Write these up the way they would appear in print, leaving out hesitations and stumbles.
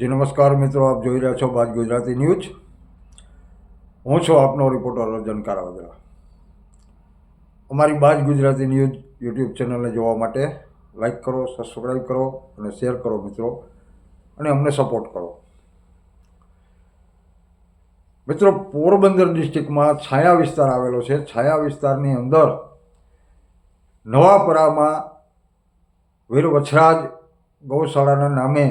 જી નમસ્કાર મિત્રો, આપ જોઈ રહ્યા છો બાજ ગુજરાતી ન્યૂઝ। હું છું આપનો રિપોર્ટર રજન કારાવદરા। અમારી બાજ ગુજરાતી ન્યૂઝ યુટ્યુબ ચેનલને જોવા માટે લાઈક કરો, સબસ્ક્રાઈબ કરો અને શેર કરો મિત્રો, અને અમને સપોર્ટ કરો મિત્રો। પોરબંદર ડિસ્ટ્રિક્ટમાં છાયા વિસ્તાર આવેલો છે। છાયા વિસ્તારની અંદર નવાપરામાં વીર વછરાજ ગૌશાળાના નામે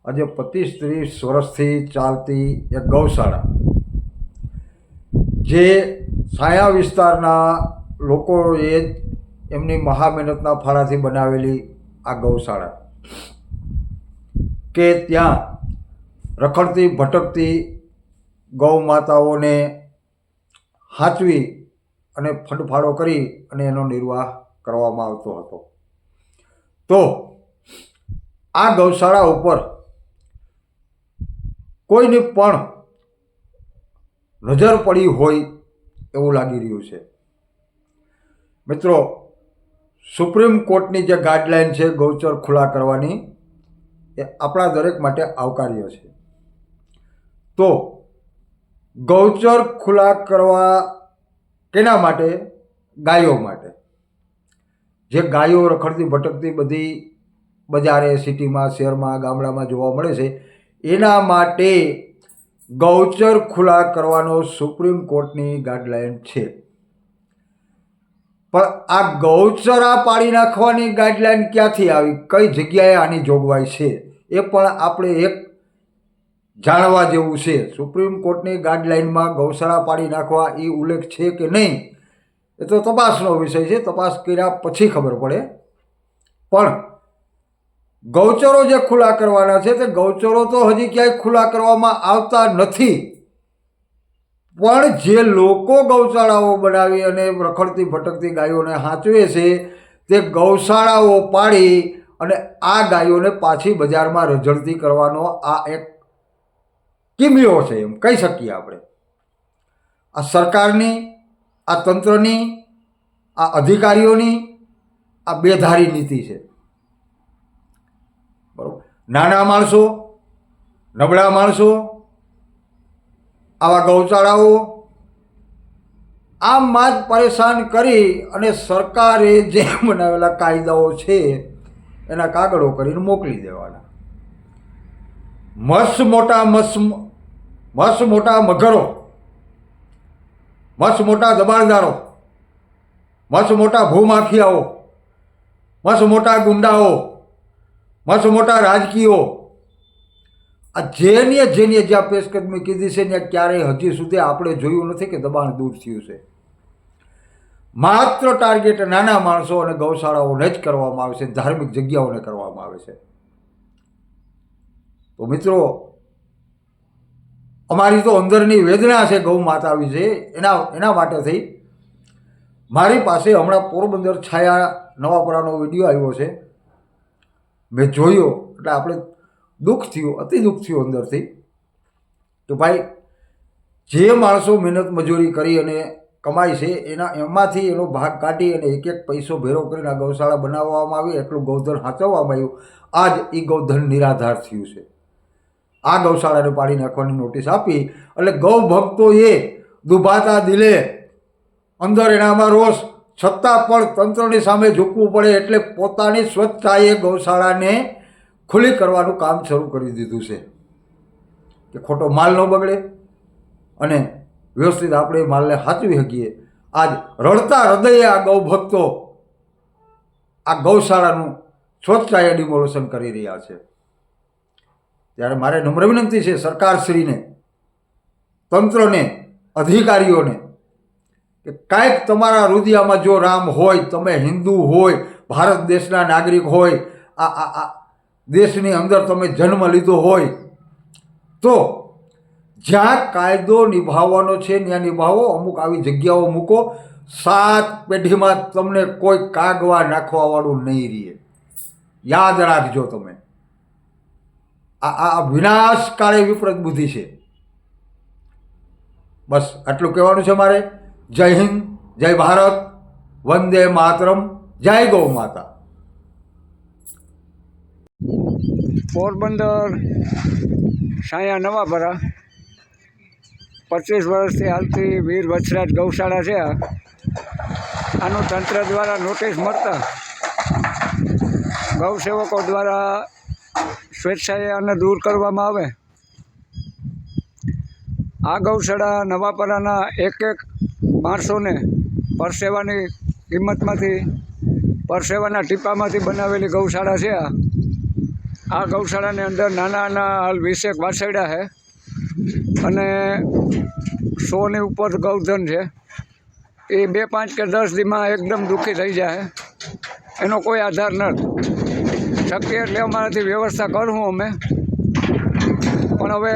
આજે 25-30 વર્ષથી ચાલતી એક ગૌશાળા, જે છાયા વિસ્તારના લોકોએ એમની મહામહેનતના ફાળાથી બનાવેલી આ ગૌશાળા, કે ત્યાં રખડતી ભટકતી ગૌ માતાઓને હાંચવી અને ફંડફાળો કરી અને એનો નિર્વાહ કરવામાં આવતો હતો। તો આ ગૌશાળા ઉપર કોઈની પણ નજર પડી હોય એવું લાગી રહ્યું છે મિત્રો। સુપ્રીમ કોર્ટની જે ગાઈડલાઈન છે ગૌચર ખુલ્લા કરવાની, એ આપણા દરેક માટે આવકાર્ય છે। તો ગૌચર ખુલ્લા કરવા કેના માટે? ગાયો માટે। જે ગાયો રખડતી ભટકતી બધી બજારે, સિટીમાં, શહેરમાં, ગામડામાં જોવા મળે છે, એના માટે ગૌચર ખુલ્લા કરવાનો સુપ્રીમ કોર્ટની ગાઈડલાઈન છે। પણ આ ગૌચરા પાડી નાખવાની ગાઈડલાઈન ક્યાંથી આવી? કઈ જગ્યાએ આની જોગવાઈ છે? એ પણ આપણે એક જાણવા જેવું છે। સુપ્રીમ કોર્ટની ગાઈડલાઈનમાં ગૌશાળા પાડી નાખવા એ ઉલ્લેખ છે કે નહીં, એ તો તપાસનો વિષય છે। તપાસ કર્યા પછી ખબર પડે। પણ ગૌચરો જે ખુલ્લા કરવાના છે, તે ગૌચરો તો હજી ક્યાંય ખુલ્લા કરવામાં આવતા નથી। પણ જે લોકો ગૌશાળાઓ બનાવી અને રખડતી ભટકતી ગાયોને હાંચવે છે, તે ગૌશાળાઓ પાડી અને આ ગાયોને પાછી બજારમાં રઝળતી કરવાનો આ એક કિમિયો છે, એમ કહી શકીએ આપણે। આ સરકારની, આ તંત્રની, આ અધિકારીઓની આ બેધારી નીતિ છે, બરોબર। નાના માણસો, નબળા માણસો આવા ગૌશાળાઓ આમમાં જ પરેશાન કરી અને સરકારે જે બનાવેલા કાયદાઓ છે એના કાગળો કરીને મોકલી દેવાના। મસ્ત મોટા મગરો, મસ્ત મોટા દબાણદારો, મસ્ત મોટા ભૂમાફિયાઓ, મસ્ત મોટા ગુંડાઓ, મસ્ત મોટા રાજકીયો, આ જેની જ્યાં પેશકદમી કીધી છે ત્યાં ક્યારેય હજી સુધી આપણે જોયું નથી કે દબાણ દૂર થયું છે। માત્ર ટાર્ગેટ નાના માણસો અને ગૌશાળાઓને જ કરવામાં આવે છે, ધાર્મિક જગ્યાઓને કરવામાં આવે છે। તો મિત્રો, અમારી તો અંદરની વેદના છે ગૌ માતા વિશે, એના માટે થઈ મારી પાસે હમણાં પોરબંદર છાયા નવાપરાનો વિડીયો આવ્યો છે, મેં જોયો એટલે આપણે દુઃખ થયું, અતિ દુઃખ થયું અંદરથી, કે ભાઈ જે માણસો મહેનત મજૂરી કરી અને કમાય છે એમાંથી એનો ભાગ કાઢી અને એક એક પૈસો ભેરો કરીને આ ગૌશાળા બનાવવામાં આવી, એટલું ગૌધન સાચવવામાં આવ્યું, આજ એ ગૌધન નિરાધાર થયું છે। આ ગૌશાળાને પાડી નાખવાની નોટિસ આપી એટલે ગૌ ભક્તોએ દુભાતા દિલે, અંદર એનામાં રોષ, છતાં પણ તંત્રની સામે ઝૂકવું પડે એટલે પોતાની સ્વચ્છતાએ ગૌશાળાને ખુલ્લી કરવાનું કામ શરૂ કરી દીધું છે, કે ખોટો માલ ન બગડે અને વ્યવસ્થિત આપણે માલને સાચવી શકીએ। આજ રડતા હૃદયે આ ગૌ ભક્તો આ ગૌશાળાનું સ્વચ્છતાએ ડિમોલેશન કરી રહ્યા છે। ત્યારે મારે નમ્ર વિનંતી છે સરકારશ્રીને, તંત્રને, અધિકારીઓને, કે કાંઈક તમારા હૃદયમાં જો રામ હોય, તમે હિન્દુ હોય, ભારત દેશના નાગરિક હોય, આ દેશની અંદર તમે જન્મ લીધો હોય, તો જ્યાં કાયદો નિભાવવાનો છે ત્યાં નિભાવો। અમુક આવી જગ્યાઓ મૂકો, 7 પેઢીમાં તમને કોઈ કાગવા નાખવાવાળું નહીં રહે, યાદ રાખજો તમે। આ વિનાશકાળી વિપરીત બુદ્ધિ છે। બસ આટલું કહેવાનું છે મારે। જય હિન્દ, જય ભારત, વંદે માતરમ, જય ગૌ માતા। પોરબંદર સાયા નવાપરા 25 વર્ષથી હાલતી વીર વછરાજ ગૌશાળા છે. આનું તંત્ર દ્વારા નોટિસ મળતા ગૌસેવકો દ્વારા સ્વેચ્છાએ આને દૂર કરવામાં આવે. આ ગૌશાળા નવાપરાના એક માણસોને પરસેવાની કિંમતમાંથી પરસેવાના ટીપામાંથી બનાવેલી ગૌશાળા છે. આ ગૌશાળાની અંદર નાના હાલ 20 વાછરડા છે અને 100ની ઉપર ગૌધન છે. એ 2, 5 કે 10 દીમાં એકદમ દુઃખી થઈ જાય. એનો કોઈ આધાર નથી. શક્ય એટલે અમારાથી વ્યવસ્થા કરવું અમે, પણ હવે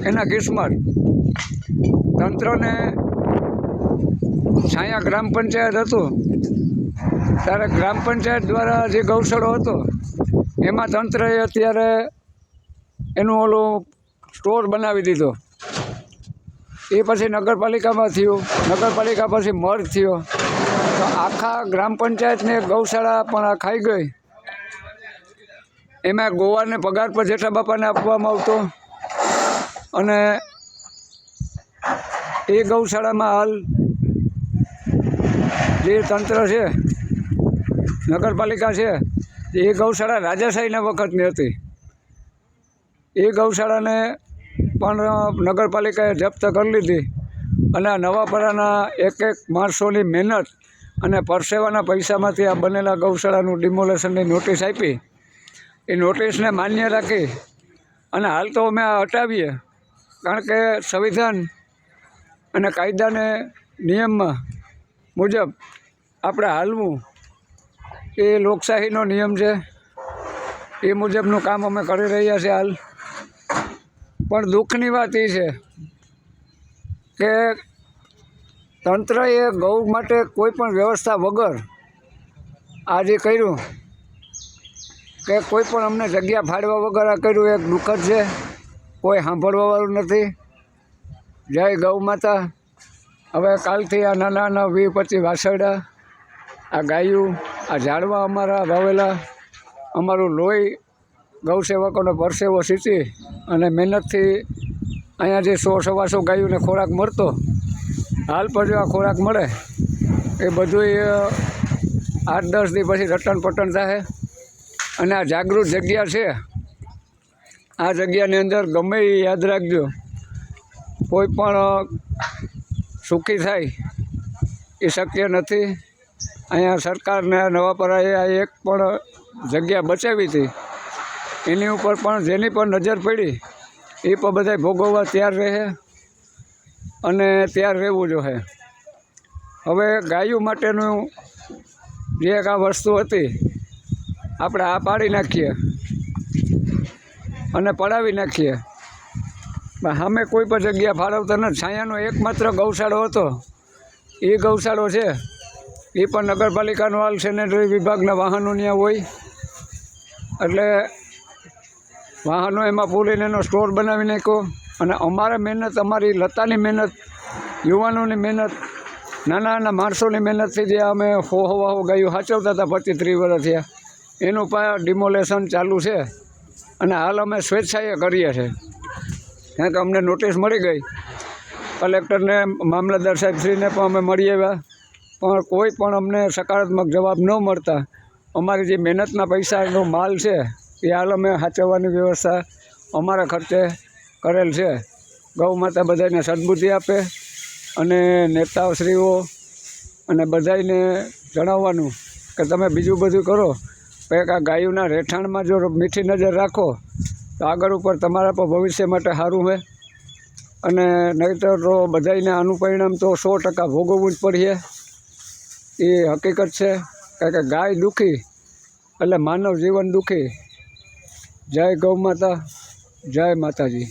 એના કિસ્મત તંત્રને છાયા ગ્રામ પંચાયત હતું ત્યારે ગ્રામ પંચાયત દ્વારા જે ગૌશાળો હતો એમાં તંત્રએ અત્યારે એનું ઓલું સ્ટોર બનાવી દીધો. એ પછી નગરપાલિકામાં થયું, નગરપાલિકા પછી મર્જ થયો, તો આખા ગ્રામ પંચાયતની ગૌશાળા પણ આ ખાઈ ગઈ. એમાં ગોવાને પગાર પર જેઠા બાપાને આપવામાં આવતો અને એ ગૌશાળામાં હાલ જે તંત્ર છે, નગરપાલિકા છે, એ ગૌશાળા રાજાશાહીના વખતની હતી. એ ગૌશાળાને પણ નગરપાલિકાએ જપ્ત કરી લીધી અને આ નવાપરાના એક માણસોની મહેનત અને પરસેવાના પૈસામાંથી આ બનેલા ગૌશાળાનું ડિમોલેશનની નોટિસ આપી. એ નોટિસને માન્ય રાખી અને હાલ તો અમે આ હટાવીએ, કારણ કે સંવિધાન અને કાયદાને નિયમમાં મુજબ આપણે હાલવું એ લોકશાહીનો નિયમ છે. એ મુજબનું કામ અમે કરી રહ્યા છીએ હાલ. પણ દુઃખની વાત એ છે કે તંત્રએ ગૌ માટે કોઈ પણ વ્યવસ્થા વગર આ જે કર્યું કે કોઈ પણ અમને જગ્યા ફાળવા વગર આ કર્યું, એક દુઃખદ છે. કોઈ સાંભળવાવાળું નથી. જય ગૌ માતા. હવે કાલથી આ નાના 20-25 વાછરડા, આ ગાયું, આ ઝાડવા અમારા વાવેલા, અમારું લોહી ગૌસેવકોનો પરસેવો સીંચી અને મહેનતથી અહીંયા જે 100-125 ગાયોને ખોરાક મળતો, હાલ પર જો આ ખોરાક મળે એ બધું 8-10 દી પછી રટણ પટણ થાય. અને આ જાગૃત જગ્યા છે, આ જગ્યાની અંદર ગમે એ યાદ રાખજો, કોઈ પણ સુખી થાય એ શક્ય નથી. અહીંયા સરકારને નવાપરાએ આ એક પણ જગ્યા બચાવી હતી, એની ઉપર પણ જેની પણ નજર પડી એ પણ બધા ભોગવવા તૈયાર રહે અને તૈયાર રહેવું જોઈએ. હવે ગાયો માટેનું જે એક આ વસ્તુ હતી આપણે આ પાડી નાખીએ અને પડાવી નાખીએ. સામે કોઈ પણ જગ્યા ફાળવતા નથી. છાયાનો એકમાત્ર ગૌશાળો હતો, એ ગૌશાળો છે, એ પણ નગરપાલિકાનો હાલ સેનેટરી વિભાગના વાહનો ત્યાં હોય એટલે વાહનો એમાં પૂરીને એનો સ્ટોર બનાવી નાખ્યો. અને અમારા મહેનત, અમારી લતાની મહેનત, યુવાનોની મહેનત, નાના માણસોની મહેનતથી જે અમે હો ગાયું સાચવતા હતા 25-30 વર્ષ થયા, એનું પણ ડિમોલેશન ચાલુ છે. અને હાલ અમે સ્વેચ્છાએ કરીએ છીએ, કારણ કે અમને નોટિસ મળી ગઈ. કલેક્ટરને, મામલતદાર સાહેબશ્રીને પણ અમે મળી આવ્યા, પણ કોઈ પણ અમને સકારાત્મક જવાબ ન મળતા અમારી જે મહેનતના પૈસાનો માલ છે એ હાલ અમે સાચવવાની વ્યવસ્થા અમારા ખર્ચે કરેલ છે. ગૌ માતા બધાને સદબુદ્ધિ આપે અને નેતાશ્રીઓ અને બધાને જણાવવાનું કે તમે બીજું બધું કરો, કંઈક આ ગાયોના રહેઠાણમાં જો મીઠી નજર રાખો તો આગળ ઉપર તમારા પર ભવિષ્ય માટે સારું હોય. અને નહીંતર તો બધાને આનું પરિણામ તો 100% ભોગવવું જ પડે. એ હકીકત છે, કારણ કે ગાય દુઃખી એટલે માનવ જીવન દુઃખી. જય ગૌ માતા, જય માતાજી.